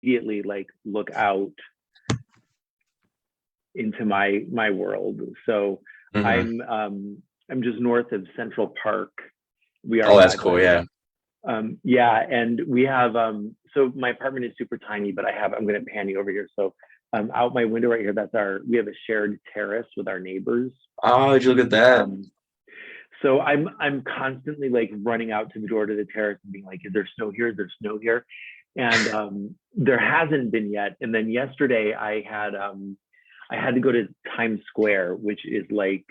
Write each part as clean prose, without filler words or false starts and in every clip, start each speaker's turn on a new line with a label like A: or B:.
A: immediately like look out into my world. So
B: Hmm.
A: I'm just north of Central Park. We are
B: Oh, that's
A: alive
B: cool.
A: land.
B: Yeah.
A: Yeah, and we have so my apartment is super tiny, but I'm gonna pan you over here. So out my window right here, we have a shared terrace with our neighbors.
B: Oh, did you look at that?
A: Um, so I'm constantly like running out to the door to the terrace and being like, is there snow here? Is there snow here? And there hasn't been yet. And then yesterday I had to go to Times Square, which is like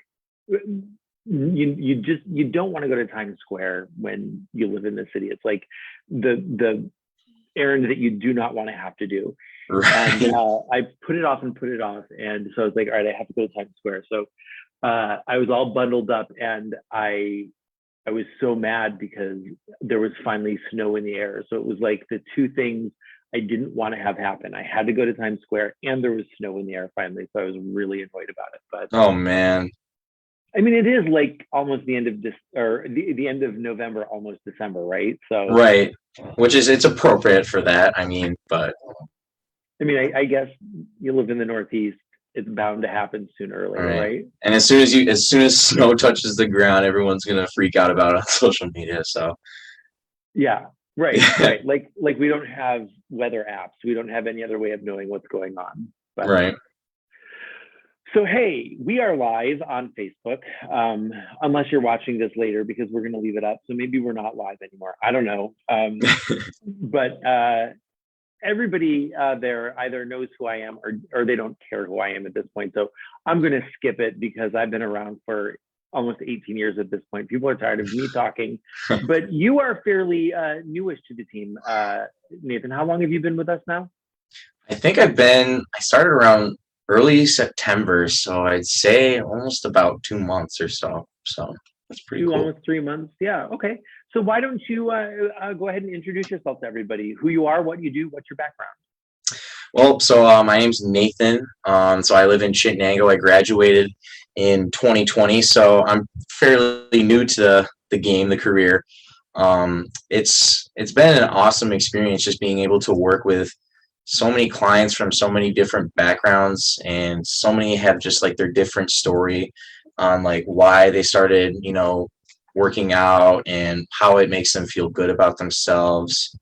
A: you don't want to go to Times Square when you live in the city. It's like the errand that you do not want to have to do. And
B: Right.
A: I put it off and put it off. And so I was like, all right, I have to go to Times Square. So I was all bundled up, and I was so mad because there was finally snow in the air. So it was like the two things I didn't want to have happen. I had to go to Times Square, and there was snow in the air finally. So I was really annoyed about it. But
B: Oh man.
A: I mean, it is like almost the end of this, or the end of November, almost December, right? So
B: Right. Which is it's appropriate for that. I mean, but
A: I mean, I guess you live in the Northeast, it's bound to happen sooner or
B: all
A: later,
B: right.
A: right?
B: And as soon as snow touches the ground, everyone's gonna freak out about it on social media. So
A: Yeah, right,
B: yeah.
A: right. Like we don't have weather apps. We don't have any other way of knowing what's going on. But
B: Right.
A: so hey, we are live on Facebook. Unless you're watching this later, because we're going to leave it up. So maybe we're not live anymore. I don't know. But everybody there either knows who I am, or they don't care who I am at this point. So I'm going to skip it because I've been around for almost 18 years at this point. People are tired of me talking, but you are fairly newish to the team. Nathan, how long have you been with us now?
B: I started around early September, so I'd say almost about 2 months or so. So that's pretty
A: Two,
B: cool.
A: almost 3 months. Yeah. Okay. So why don't you go ahead and introduce yourself to everybody? Who you are, what you do, what's your background?
B: Well, so my name's Nathan. So I live in Chittenango. I graduated in 2020, so I'm fairly new to the game, the career. It's been an awesome experience just being able to work with so many clients from so many different backgrounds, and so many have just like their different story on like why they started, working out and how it makes them feel good about themselves.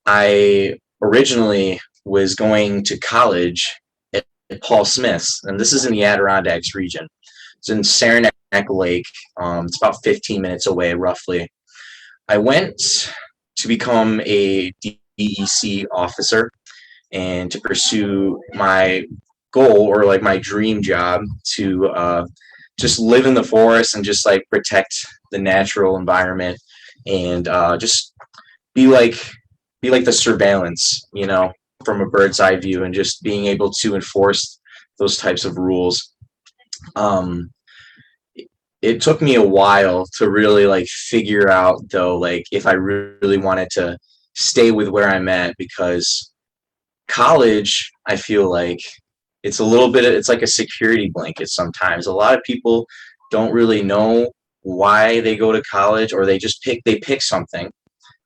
B: I originally was going to college at Paul Smith's, and this is in the Adirondacks region. It's in Saranac Lake. It's about 15 minutes away, roughly. I went to become a DEC officer and to pursue my goal, or like my dream job, to just live in the forest and just like protect the natural environment, and just be like be like the surveillance, from a bird's eye view, and just being able to enforce those types of rules. Um, it took me a while to really like figure out, though, like if I really wanted to stay with where I'm at, because college, I feel like it's like a security blanket sometimes. A lot of people don't really know why they go to college, or they pick something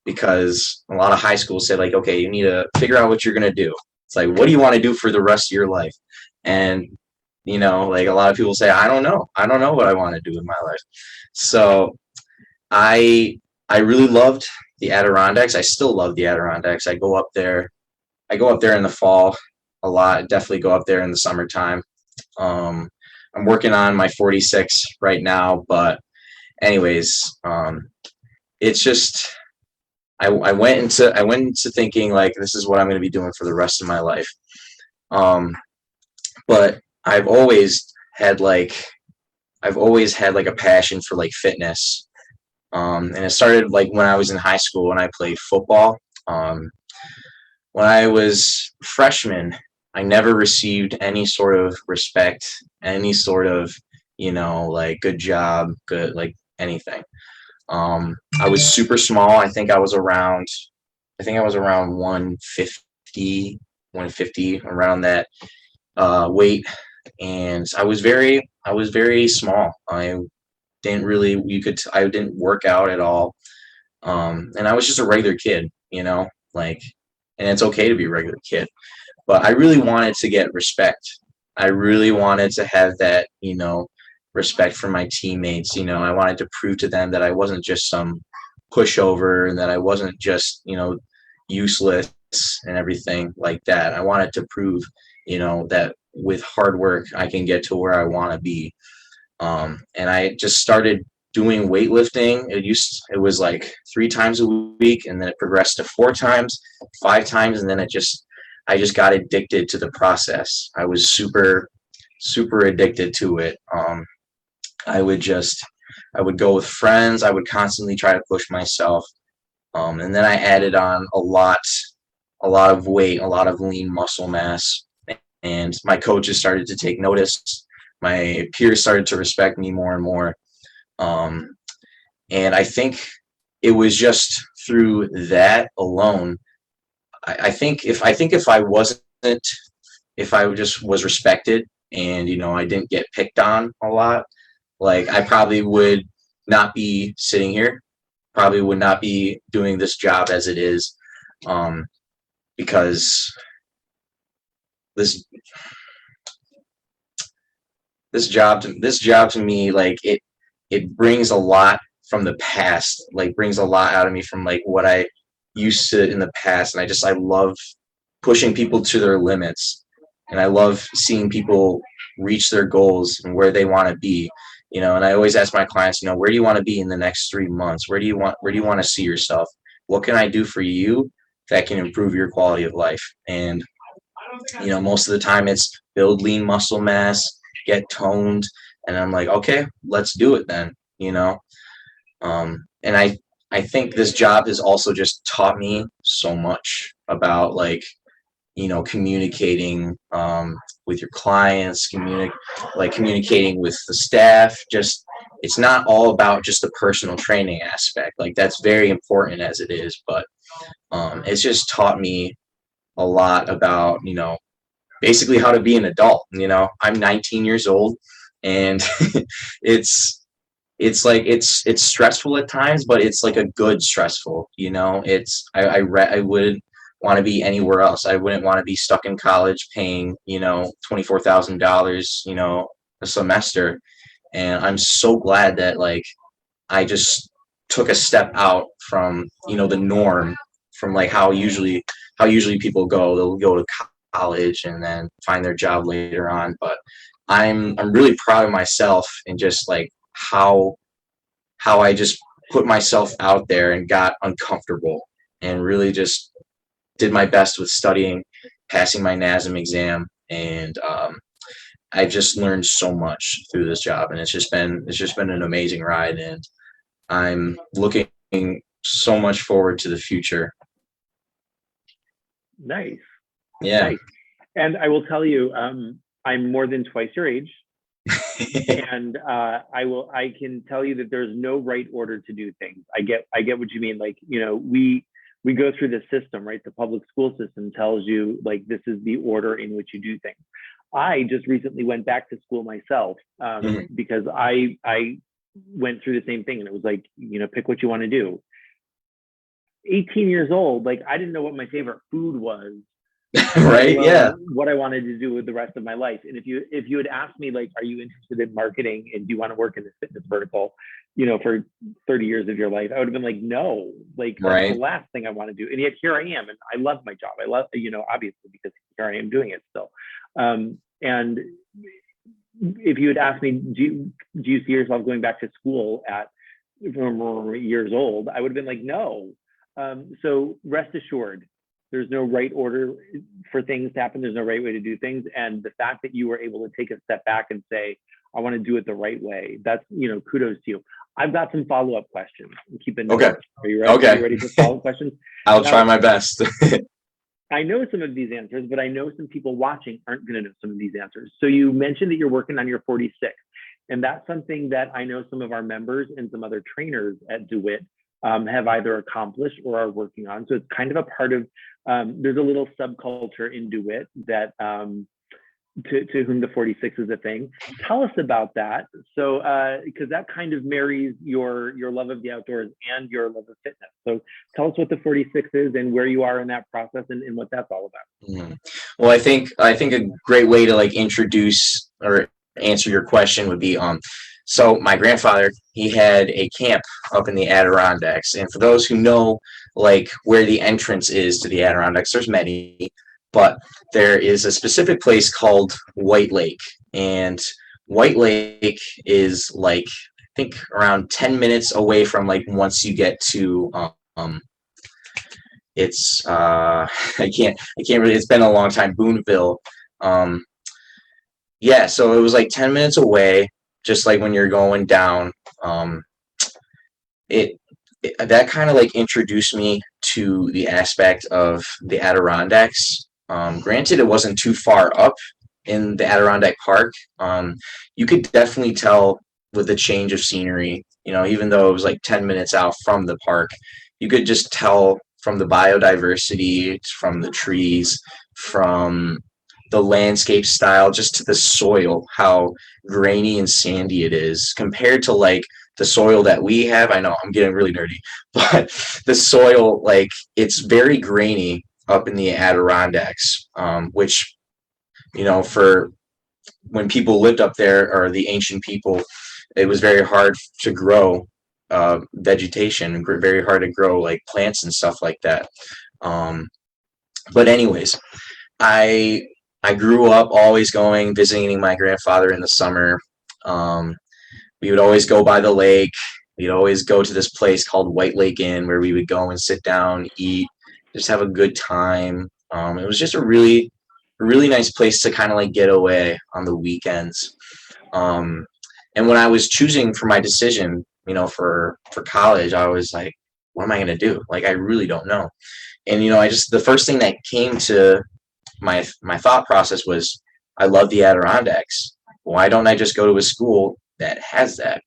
B: because a lot of high schools say like, okay, you need to figure out what you're going to do. It's like, what do you want to do for the rest of your life? And like a lot of people say, I don't know what I want to do with my life. So I really loved the Adirondacks. I still love the Adirondacks. I go up there in the fall a lot. Definitely go up there in the summertime. um I'm working on my 46 right now, but anyways, it's just I went into thinking like this is what I'm going to be doing for the rest of my life. Um, but I've always had like a passion for like fitness. And it started like when I was in high school when I played football. When I was a freshman, I never received any sort of respect, any sort of, like good job, good like anything. I was super small. I think I was around 150, 150 around that weight, and I was very small. I didn't work out at all, and I was just a regular kid, like and it's okay to be a regular kid. But I really wanted to get respect. I really wanted to have that, respect for my teammates. I wanted to prove to them that I wasn't just some pushover and that I wasn't just, useless and everything like that. I wanted to prove, that with hard work I can get to where I want to be. And I just started doing weightlifting. It was like 3 times a week, and then it progressed to 4 times, 5 times, and then I just got addicted to the process. I was super, super addicted to it. I would just, I would go with friends. I would constantly try to push myself. And then I added on a lot of weight, a lot of lean muscle mass, and my coaches started to take notice. My peers started to respect me more and more. Um, and it was just through that alone. I think if I just was respected and I didn't get picked on a lot, like I probably would not be sitting here, probably would not be doing this job as it is, because this this job to me, like it brings a lot from the past, like brings a lot out of me from like what I used to in the past, and I love pushing people to their limits, and I love seeing people reach their goals and where they want to be. And I always ask my clients, where do you want to be in the next 3 months? Where do you want to see yourself? What can I do for you that can improve your quality of life? And most of the time it's build lean muscle mass, get toned, and I'm like, okay, let's do it then. And I think this job has also just taught me so much about like communicating with your clients, communicating with the staff. Just it's not all about just the personal training aspect. Like that's very important as it is, but it's just taught me a lot about basically how to be an adult. I'm 19 years old, and it's stressful at times, but it's like a good stressful. I would want to be anywhere else. I wouldn't want to be stuck in college paying $24,000 a semester. And I'm so glad that like I just took a step out from the norm, from like how usually people go. They'll go to college and then find their job later on. But I'm really proud of myself and just like how I just put myself out there and got uncomfortable and really just did my best with studying, passing my NASM exam, and I've just learned so much through this job, and it's just been an amazing ride, and I'm looking so much forward to the future.
A: Nice.
B: Yeah.
A: Nice. And I will tell you, I'm more than twice your age. And I can tell you that there's no right order to do things. I get what you mean. Like, we go through the system, right? The public school system tells you like this is the order in which you do things. I just recently went back to school myself because I went through the same thing, and it was like, pick what you want to do. 18 years old, like I didn't know what my favorite food was.
B: Right. Yeah.
A: What I wanted to do with the rest of my life. And if you had asked me, like, are you interested in marketing and do you want to work in this fitness vertical, for 30 years of your life, I would have been like, no, like that's the last thing I want to do. And yet here I am, and I love my job. I love, obviously, because here I am doing it still. And if you had asked me, do you see yourself going back to school at years old, I would have been like, no. So rest assured, there's no right order for things to happen. There's no right way to do things. And the fact that you were able to take a step back and say, I want to do it the right way, that's, kudos to you. I've got some follow-up questions. Keep it.
B: Okay.
A: Are you ready?
B: Okay.
A: Are you ready for follow-up questions?
B: I'll try my best.
A: I know some of these answers, but I know some people watching aren't going to know some of these answers. So you mentioned that you're working on your 46. And that's something that I know some of our members and some other trainers at Dewitt have either accomplished or are working on. So it's kind of a part of, there's a little subculture in Dewitt that to whom the 46 is a thing. Tell us about that. So, because that kind of marries your love of the outdoors and your love of fitness. So, tell us what the 46 is and where you are in that process and what that's all about.
B: Mhm. Well, I think a great way to like introduce or answer your question would be so my grandfather, he had a camp up in the Adirondacks, and for those who know like where the entrance is to the Adirondacks, there's many, but there is a specific place called White Lake, and White Lake is like I think around 10 minutes away from like once you get to it's I can't really, it's been a long time, Boonville. Um yeah, so it was like 10 minutes away, just like when you're going down. Um it, that kind of like introduced me to the aspect of the Adirondacks. Granted, it wasn't too far up in the Adirondack Park. You could definitely tell with the change of scenery, even though it was like 10 minutes out from the park, you could just tell from the biodiversity, from the trees, from the landscape style, just to the soil, how grainy and sandy it is compared to like the soil that we have. I know I'm getting really nerdy, but the soil, like it's very grainy up in the Adirondacks, which, for when people lived up there or the ancient people, it was very hard to grow vegetation, very hard to grow like plants and stuff like that. Um, but anyways, I I grew up always going visiting my grandfather in the summer. Um, we would always go by the lake. We'd always go to this place called White Lake Inn where we would go and sit down, eat, just have a good time. It was just a really nice place to kind of like get away on the weekends. Um, and when I was choosing for my decision, for college, I was like, what am I gonna do? Like, I really don't know. And I just the first thing that came to my thought process was, I love the Adirondacks. Why don't I just go to a school that has that?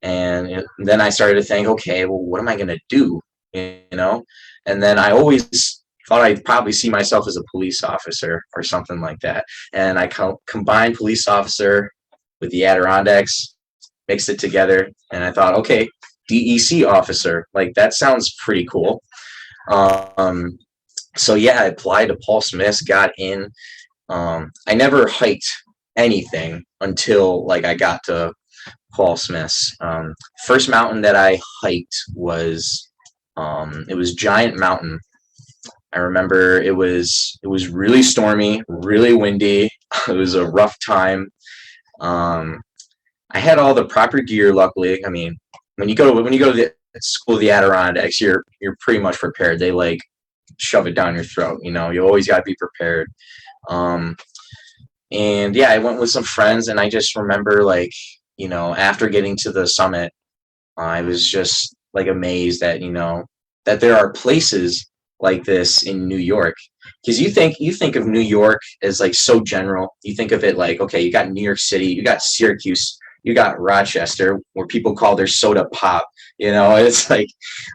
B: And then I started to think, okay, well, what am I going to do? You know? And then I always thought I'd probably see myself as a police officer or something like that. And I combined police officer with the Adirondacks, mixed it together, and I thought, okay, DEC officer, like that sounds pretty cool. Um, so yeah, I applied to Paul Smith's, got in. I never hiked anything until like I got to Paul Smith's. First mountain that I hiked was it was Giant Mountain. I remember it was really stormy, really windy. It was a rough time. Um, I had all the proper gear, luckily. I mean, when you go to the school of the Adirondacks, you're pretty much prepared. They like shove it down your throat. You always got to be prepared. Um, and yeah, I went with some friends, and I just remember like after getting to the summit, I was just like amazed that that there are places like this in New York. Because you think of New York as like so general. You think of it like, okay, you got New York City, you got Syracuse, you got Rochester, where people call their soda pop. It's like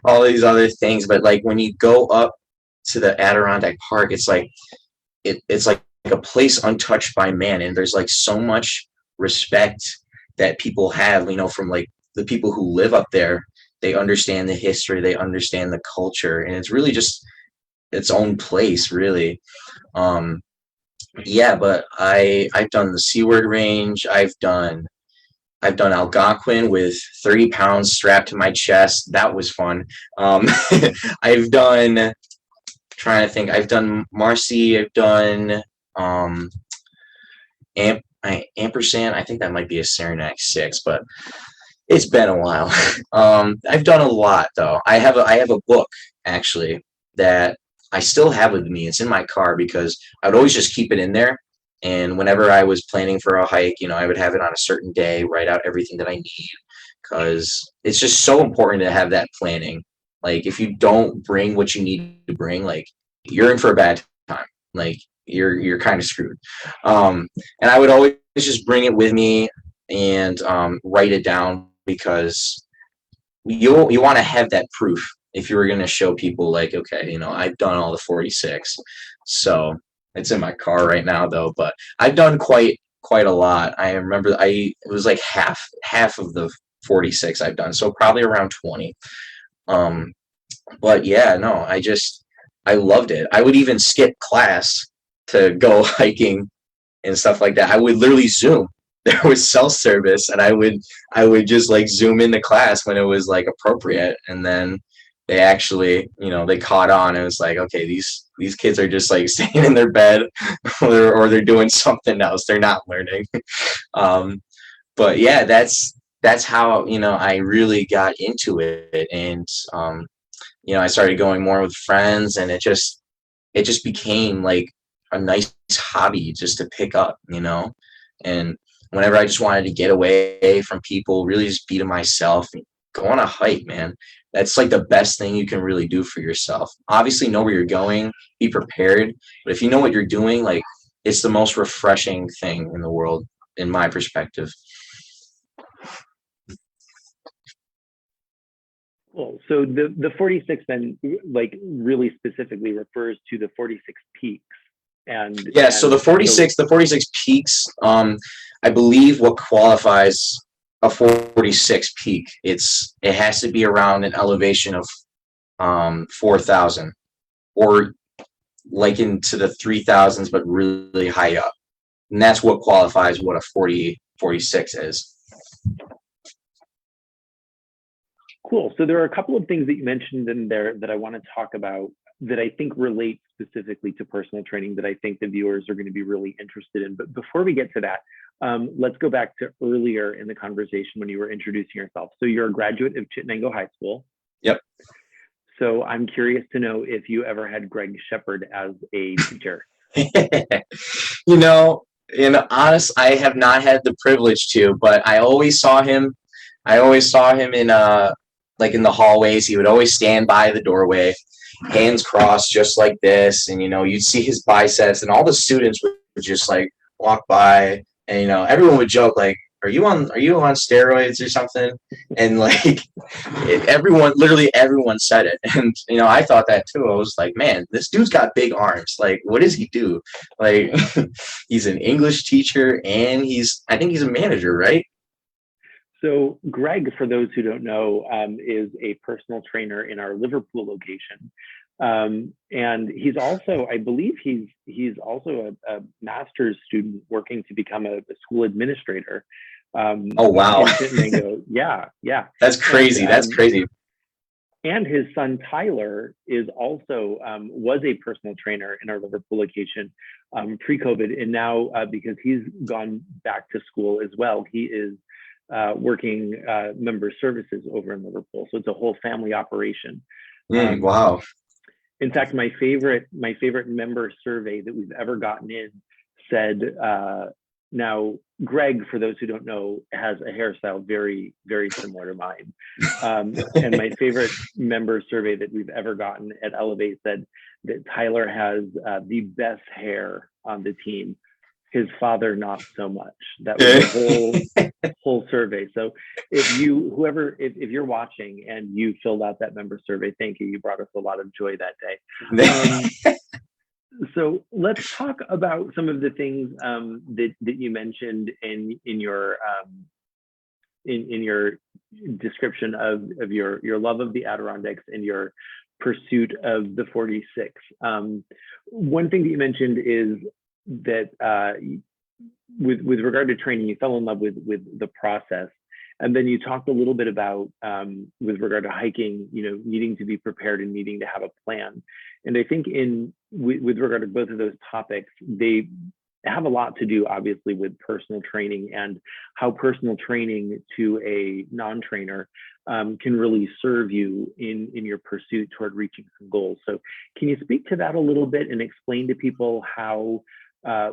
B: all these other things. But like when you go up to the Adirondack Park, it's like it's like a place untouched by man, and there's like so much respect that people have, from like the people who live up there. They understand the history, they understand the culture, and it's really just its own place, really. Um, yeah, but I've done the Seaward Range. I've done Algonquin with 30 pounds strapped to my chest. That was fun. Um, I've done trying to think. I've done Marcy. I've done um, Ampersand. I think that might be a Saranac 6, but it's been a while. I've done a lot though. I have a book actually that I still have with me. It's in my car because I would always just keep it in there. And whenever I was planning for a hike, I would have it on a certain day, write out everything that I need, because it's just so important to have that planning. Like if you don't bring what you need to bring, like you're in for a bad time. Like you're kind of screwed. And I would always just bring it with me and write it down, because you want to have that proof if you were going to show people like, okay, I've done all the 46. So It's in my car right now though, but I've done quite a lot. I remember it was like half of the 46 I've done, so probably around 20. Um, but yeah, no, I loved it. I would even skip class to go hiking and stuff like that. I would literally Zoom. There was cell service, and I would just like Zoom into class when it was like appropriate, and then they actually, they caught on. It was like, okay, these kids are just like staying in their bed, or they're doing something else. They're not learning. um, but yeah, that's how I really got into it, and I started going more with friends, and it just became like a nice hobby just to pick up. And whenever I just wanted to get away from people, really just be to myself, go on a hike, man. That's like the best thing you can really do for yourself. Obviously, know where you're going, be prepared. But if you know what you're doing, like, it's the most refreshing thing in the world, in my perspective.
A: Cool. So the 46 then, like, really specifically refers to the 46 peaks. And
B: Yeah, so the 46 peaks, I believe what qualifies a 46 peak, it has to be around an elevation of 4,000, or like into the 3,000s, but really high up. And that's what qualifies what a 46 is.
A: Cool. So there are a couple of things that you mentioned in there that I want to talk about that I think relate specifically to personal training that I think the viewers are going to be really interested in. But before we get to that, let's go back to earlier in the conversation when you were introducing yourself. So you're a graduate of Chittenango High School.
B: Yep.
A: So I'm curious to know if you ever had Greg Shepard as a teacher.
B: Honest, I have not had the privilege to, but I always saw him. In like in the hallways. He would always stand by the doorway, hands crossed, just like this, and you'd see his biceps, and all the students would just like walk by, and everyone would joke like, "Are you on steroids or something?" And like literally everyone said it, and I thought that too. I was like, "Man, this dude's got big arms. Like, what does he do? Like, he's an English teacher, and I think he's a manager, right?"
A: So Greg, for those who don't know, is a personal trainer in our Liverpool location. And he's also, I believe he's also a master's student working to become a school administrator.
B: Oh, wow.
A: Yeah.
B: That's crazy. That's crazy.
A: And his son, Tyler, is also was a personal trainer in our Liverpool location pre-COVID. And now, because he's gone back to school as well, he is working member services over in Liverpool. So it's a whole family operation.
B: Wow.
A: In fact, my favorite member survey that we've ever gotten in said, now Greg, for those who don't know, has a hairstyle very, very similar to mine. And my favorite member survey that we've ever gotten at Elevate said that Tyler has the best hair on the team. His father, not so much. That was the whole survey. So if you're watching and you filled out that member survey, thank you. You brought us a lot of joy that day. So let's talk about some of the things that you mentioned in your description of your love of the Adirondacks and your pursuit of the 46. One thing that you mentioned is that with regard to training, you fell in love with the process, and then you talked a little bit about with regard to hiking, needing to be prepared and needing to have a plan. And I think with regard to both of those topics, they have a lot to do, obviously, with personal training and how personal training to a non-trainer can really serve you in your pursuit toward reaching some goals. So can you speak to that a little bit and explain to people how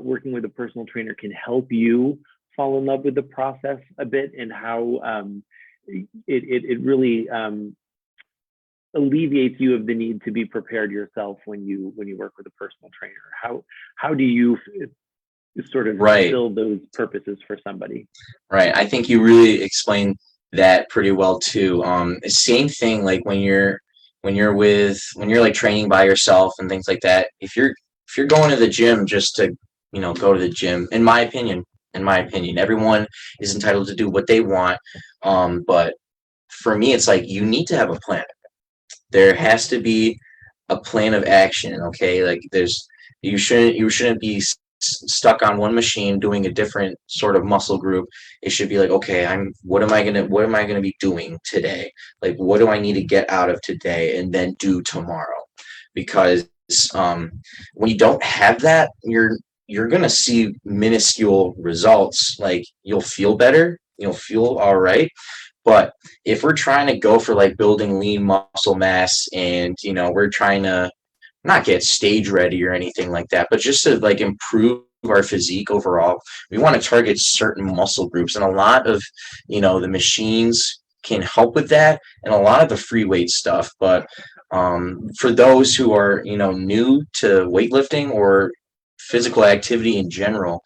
A: working with a personal trainer can help you fall in love with the process a bit, and how it really alleviates you of the need to be prepared yourself when you work with a personal trainer? How do you sort of fulfill those purposes for somebody?
B: Right. I think you really explained that pretty well too. Same thing, like when you're like training by yourself and things like that. If you're if you're going to the gym just to, go to the gym, in my opinion, everyone is entitled to do what they want. But for me, it's like you need to have a plan. There has to be a plan of action. Okay, like you shouldn't be stuck on one machine doing a different sort of muscle group. It should be like, okay, what am I gonna be doing today? Like, what do I need to get out of today and then do tomorrow? Because um, when you don't have that, you're gonna see minuscule results. Like, you'll feel better, you'll feel all right, but if we're trying to go for like building lean muscle mass, and we're trying to not get stage ready or anything like that, but just to like improve our physique overall, we want to target certain muscle groups, and a lot of the machines can help with that, and a lot of the free weight stuff. But for those who are new to weightlifting or physical activity in general,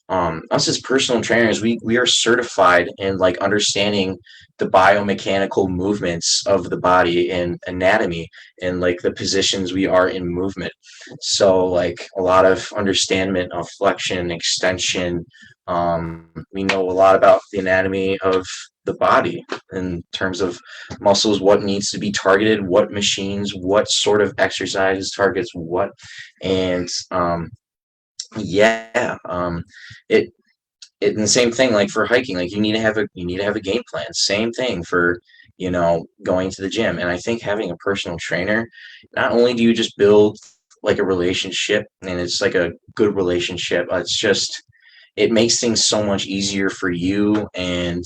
B: us as personal trainers, we are certified in like understanding the biomechanical movements of the body and anatomy, and like the positions we are in movement. So like a lot of understanding of flexion, extension. We know a lot about the anatomy of the body in terms of muscles, what needs to be targeted, what machines, what sort of exercises targets what. And yeah, it and the same thing like for hiking. Like, you need to have a game plan. Same thing for going to the gym. And I think having a personal trainer, not only do you just build like a relationship, and it's like a good relationship, it makes things so much easier for you, and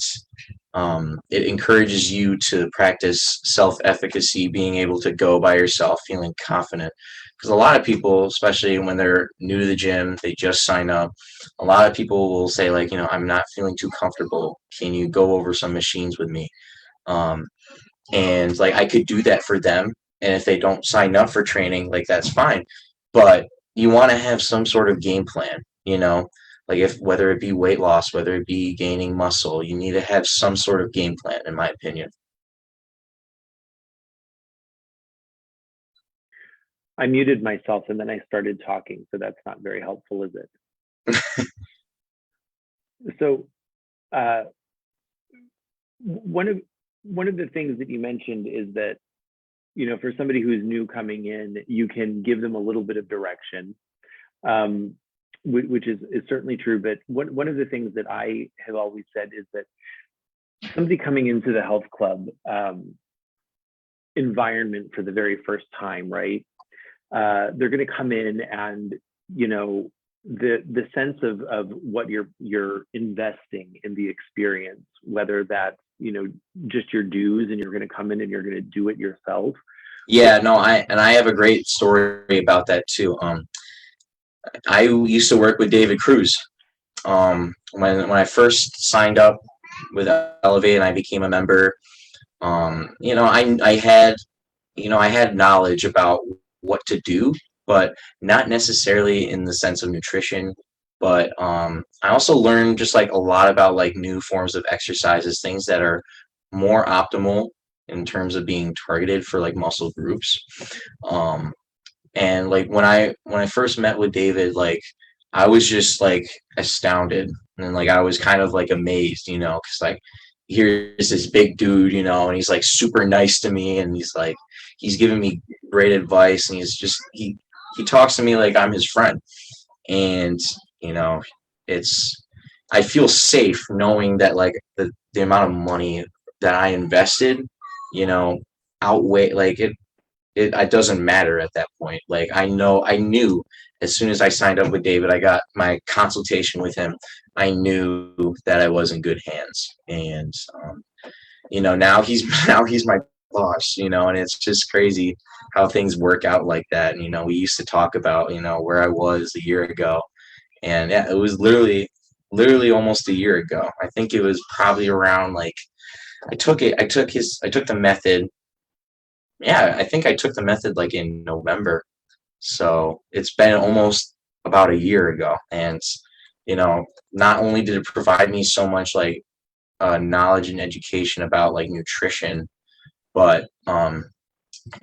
B: it encourages you to practice self-efficacy, being able to go by yourself, feeling confident. Because a lot of people, especially when they're new to the gym, they just sign up. A lot of people will say like, I'm not feeling too comfortable. Can you go over some machines with me? Um, and like I could do that for them. And if they don't sign up for training, like that's fine. But you want to have some sort of game plan, like if whether it be weight loss, whether it be gaining muscle, you need to have some sort of game plan, in my opinion.
A: I muted myself and then I started talking, so that's not very helpful, is it? So uh, one of the things that you mentioned is that for somebody who's new coming in, you can give them a little bit of direction, um, which is certainly true. But one of the things that I have always said is that somebody coming into the health club environment for the very first time, right? They're going to come in, and the sense of what you're investing in the experience, whether that's just your dues, and you're going to come in and you're going to do it yourself.
B: Yeah, no, I have a great story about that too. I used to work with David Cruz. When I first signed up with Elevate and I became a member, I had knowledge about what to do, but not necessarily in the sense of nutrition. But I also learned just like a lot about like new forms of exercises, things that are more optimal in terms of being targeted for like muscle groups. Um, and like when I first met with David, like I was just like astounded, and like I was kind of like amazed, because like here's this big dude, and he's like super nice to me, and he's giving me great advice, and he talks to me like I'm his friend. And you know it's I feel safe knowing that like the amount of money that I invested, you know outweigh like it doesn't matter at that point. Like I knew as soon as I signed up with David, I got my consultation with him, I knew that I was in good hands. And now he's now he's my boss, and it's just crazy how things work out like that. We used to talk about where I was a year ago, and yeah, it was literally almost a year ago. I think it was probably around like I took the method. Yeah, I think I took the method like in November. So it's been almost about a year ago. And, not only did it provide me so much like knowledge and education about like nutrition, but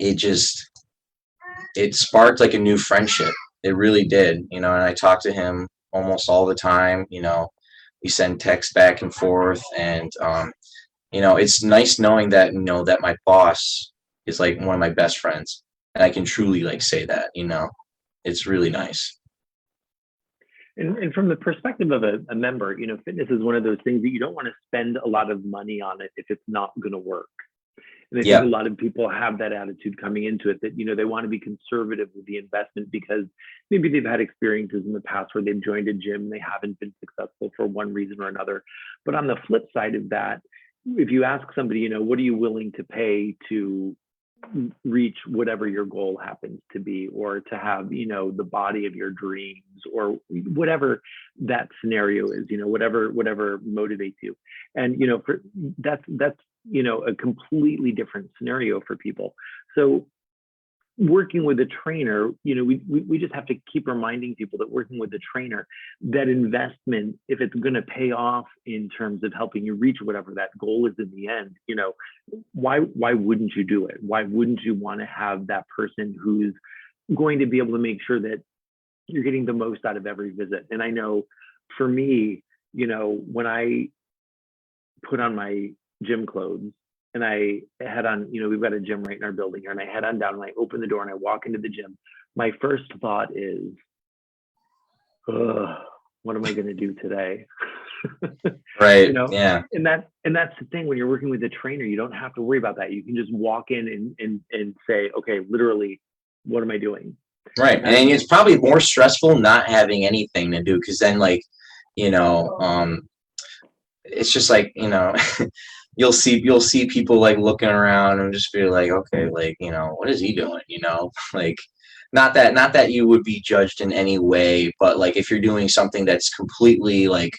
B: it sparked like a new friendship. It really did, and I talk to him almost all the time. We send texts back and forth, and it's nice knowing that that my boss is like one of my best friends, and I can truly like say that. It's really nice.
A: And from the perspective of a member, fitness is one of those things that you don't want to spend a lot of money on it if it's not going to work. And I think
B: Yeah.
A: a lot of people have that attitude coming into it, that, they want to be conservative with the investment because maybe they've had experiences in the past where they've joined a gym and they haven't been successful for one reason or another. But on the flip side of that, if you ask somebody, what are you willing to pay to reach whatever your goal happens to be, or to have, the body of your dreams, or whatever that scenario is, whatever motivates you. And, for that's, a completely different scenario for people. So working with a trainer, we just have to keep reminding people that working with a trainer, that investment, if it's going to pay off in terms of helping you reach whatever that goal is in the end, why wouldn't you do it? Why wouldn't you want to have that person who's going to be able to make sure that you're getting the most out of every visit? And I know for me, when I put on my gym clothes and I head on, we've got a gym right in our building here, and I head on down and I open the door and I walk into the gym, my first thought is, what am I going to do today?
B: Right. Yeah.
A: And that's the thing, when you're working with a trainer, you don't have to worry about that. You can just walk in and say, okay, literally, what am I doing?
B: Right. And it's probably more stressful not having anything to do, because then it's just like, you'll see people like looking around and just be like, okay, like, what is he doing? Like, not that you would be judged in any way, but like if you're doing something that's completely like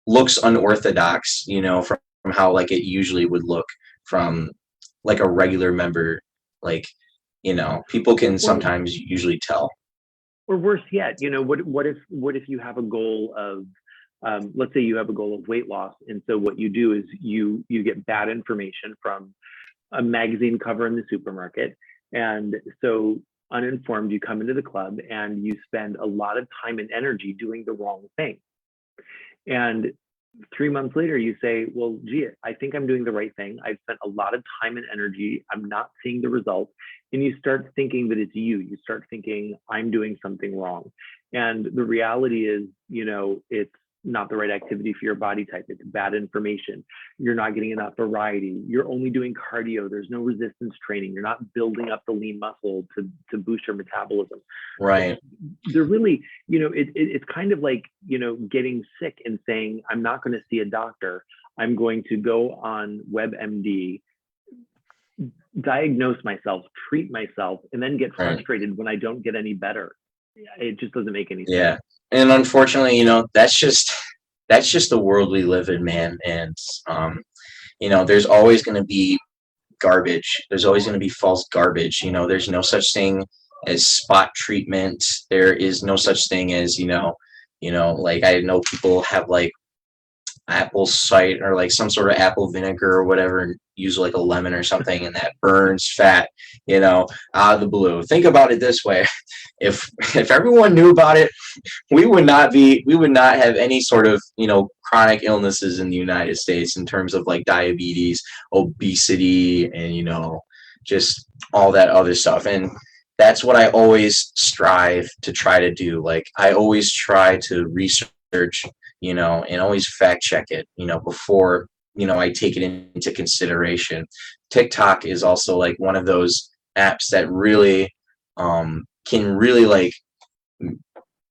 B: looks unorthodox, from how like it usually would look from like a regular member, like, people can sometimes usually tell.
A: Or worse yet, what if you have a goal of, let's say you have a goal of weight loss, and so what you do is you get bad information from a magazine cover in the supermarket, and so uninformed, you come into the club and you spend a lot of time and energy doing the wrong thing. And 3 months later, you say, well, gee, I think I'm doing the right thing. I've spent a lot of time and energy. I'm not seeing the results. And you start thinking that it's you. You start thinking, I'm doing something wrong. And the reality is, it's not the right activity for your body type. It's bad information. You're not getting enough variety. You're only doing cardio. There's no resistance training. You're not building up the lean muscle to boost your metabolism.
B: Right.
A: They're really, it's kind of like, getting sick and saying, I'm not going to see a doctor. I'm going to go on WebMD, diagnose myself, treat myself, and then get frustrated when I don't get any better. It just doesn't make any sense.
B: Yeah. And unfortunately, that's just the world we live in, man. And there's always going to be garbage. There's always going to be false garbage. There's no such thing as spot treatment. There is no such thing as, like I know people have like apple cider or like some sort of apple vinegar or whatever, and use like a lemon or something, and that burns fat, out of the blue. Think about it this way. If everyone knew about it, we would not have any sort of, chronic illnesses in the United States in terms of like diabetes, obesity, and, just all that other stuff. And that's what I always strive to try to do. Like I always try to research, and always fact check it, before, I take it into consideration. TikTok is also like one of those apps that really can really like,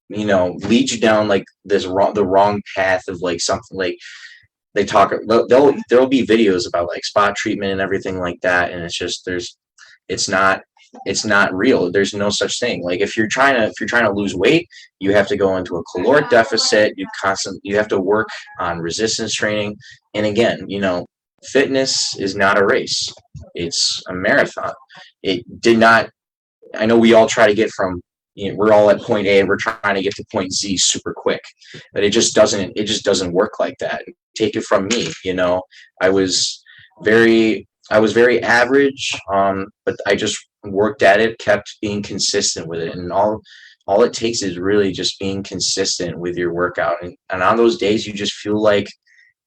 B: lead you down like the wrong path of like something. Like there'll be videos about like spot treatment and everything like that, and it's not real. There's no such thing. Like if you're trying to lose weight, you have to go into a caloric deficit. You have to work on resistance training. And again, fitness is not a race. It's a marathon. I know we all try to get from, we're all at point A, we're trying to get to point Z super quick, but it just doesn't work like that. Take it from me, I was very average, but I just worked at it, kept being consistent with it, and all all it takes is really just being consistent with your workout. And on those days you just feel like,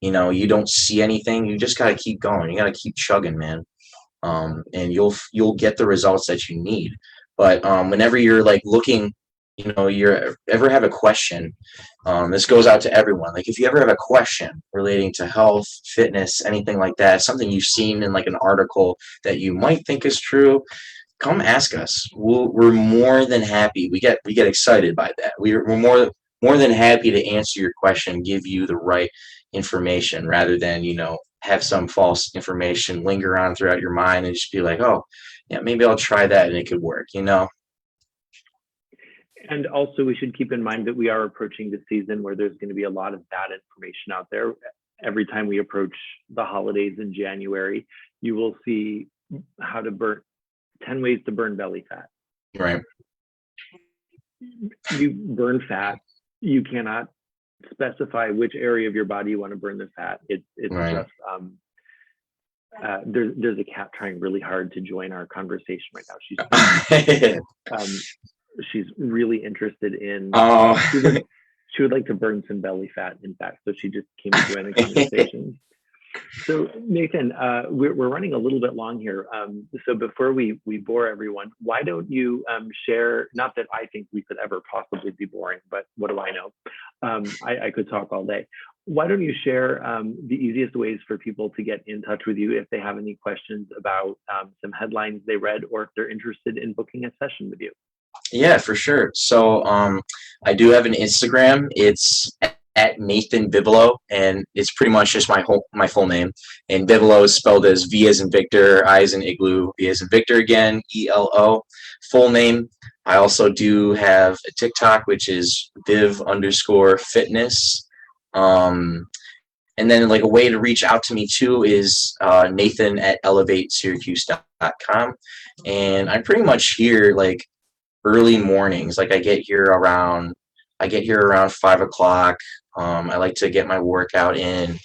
B: you don't see anything, you just got to keep going. You got to keep chugging, man. And you'll get the results that you need. But whenever you're like looking, you're ever have a question, this goes out to everyone. Like if you ever have a question relating to health, fitness, anything like that, something you've seen in like an article that you might think is true, come ask us. We're more than happy. We get excited by that. We're more than happy to answer your question, give you the right information, rather than have some false information linger on throughout your mind and just be like, oh yeah, maybe I'll try that and it could work.
A: And also, we should keep in mind that we are approaching the season where there's going to be a lot of bad information out there. Every time we approach the holidays in January, you will see how to burn 10 ways to burn belly fat.
B: Right.
A: You burn fat. You cannot specify which area of your body you want to burn the fat. It's
B: Right.
A: just there's a cat trying really hard to join our conversation right now. She's really interested in.
B: Oh.
A: She would like to burn some belly fat, in fact. So she just came to join the conversation. So Nathan, we're running a little bit long here. So before we bore everyone, why don't you share, not that I think we could ever possibly be boring, but what do I know? I could talk all day. Why don't you share the easiest ways for people to get in touch with you if they have any questions about some headlines they read, or if they're interested in booking a session with you?
B: Yeah, for sure. So I do have an Instagram. It's at Nathan Bibelo, and it's pretty much just my full name. And Bibelo is spelled as V as in Victor, I as in Igloo, V as in Victor again, ELO, full name. I also do have a TikTok, which is Viv_fitness. And then like a way to reach out to me too is Nathan at elevatesyracuse.com. And I'm pretty much here like early mornings. Like I get here around 5 o'clock. I like to get my workout in.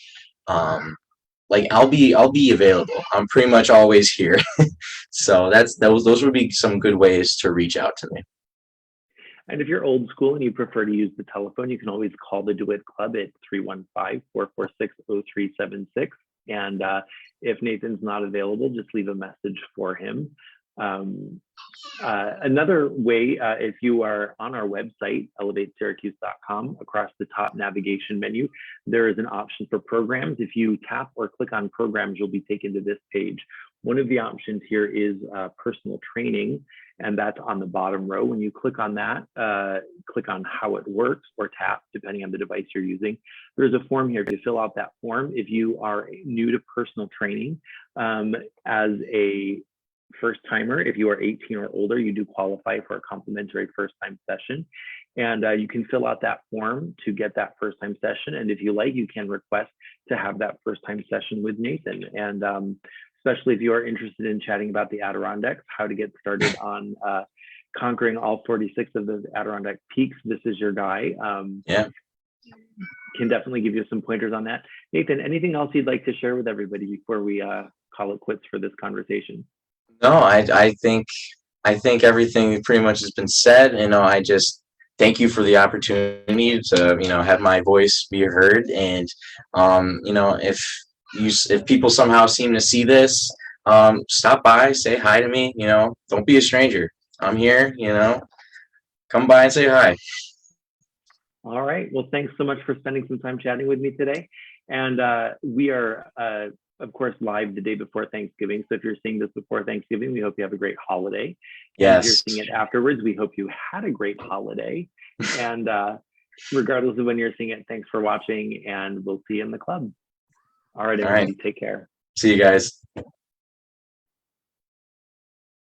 B: Like I'll be available. I'm pretty much always here. So those would be some good ways to reach out to me.
A: And if you're old school and you prefer to use the telephone, you can always call the Dewitt Club at 315-446-0376. And if Nathan's not available, just leave a message for him. Another way, if you are on our website, elevatesyracuse.com, across the top navigation menu, there is an option for programs. If you tap or click on programs, you'll be taken to this page. One of the options here is personal training, and that's on the bottom row. When you click on that, click on how it works, or tap, depending on the device you're using. There's a form here to fill out that form. If you are new to personal training, as a first timer, if you are 18 or older, you do qualify for a complimentary first time session. And you can fill out that form to get that first time session. And if you like, you can request to have that first time session with Nathan. And especially if you are interested in chatting about the Adirondacks, how to get started on conquering all 46 of those Adirondack peaks, this is your guy.
B: Yeah.
A: Can definitely give you some pointers on that. Nathan, anything else you'd like to share with everybody before we call it quits for this conversation?
B: No, I think everything pretty much has been said. I just thank you for the opportunity to have my voice be heard. And if people somehow seem to see this, stop by, say hi to me. Don't be a stranger. I'm here. Come by and say hi.
A: All right. Well, thanks so much for spending some time chatting with me today. And we are, of course, live the day before Thanksgiving. So if you're seeing this before Thanksgiving, we hope you have a great holiday.
B: Yes.
A: If you're seeing it afterwards, we hope you had a great holiday. And regardless of when you're seeing it, thanks for watching, and we'll see you in the club. All right, everybody, take care.
B: See you guys.